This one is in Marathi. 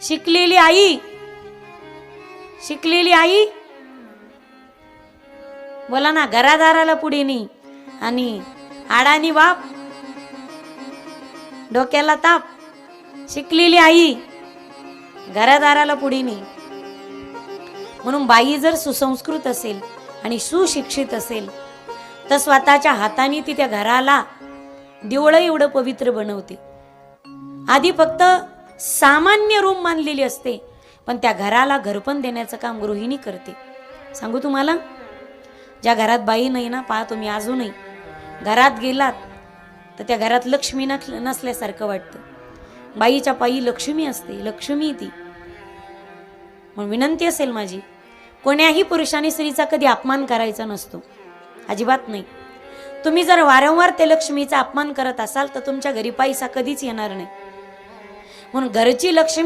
शिकलेली आई, शिकलेली आई बोला ना, घरादाराला पुढे नाही आणि आडानी बाप, डोक्याला ताप. शिकलेली आई घरादाराला पुढे नाही. म्हणून बाई जर सुसंस्कृत असेल आणि सुशिक्षित असेल तर स्वतःच्या हाताने ती त्या घराला दिवळं एवढं पवित्र बनवते. आधी फक्त सामान्य रूम मानलेली असते, पण त्या घराला घरपण देण्याचं काम गृहिणी करते. सांगू तुम्हाला, ज्या घरात बाई नाही ना, पहा तुम्ही अजूनही घरात गेलात तर त्या घरात लक्ष्मी नसल्यासारखं वाटतं. बाईच्या पायी लक्ष्मी असते, लक्ष्मी ती. म्हणून विनंती असेल माझी, कोण्याही पुरुषाने स्त्रीचा कधी अपमान करायचा नसतो, अजिबात नाही. तुम्ही जर वारंवार त्या लक्ष्मीचा अपमान करत असाल तर तुमच्या घरी पैसा कधीच येणार नाही. म्हणून घरची लक्ष्मी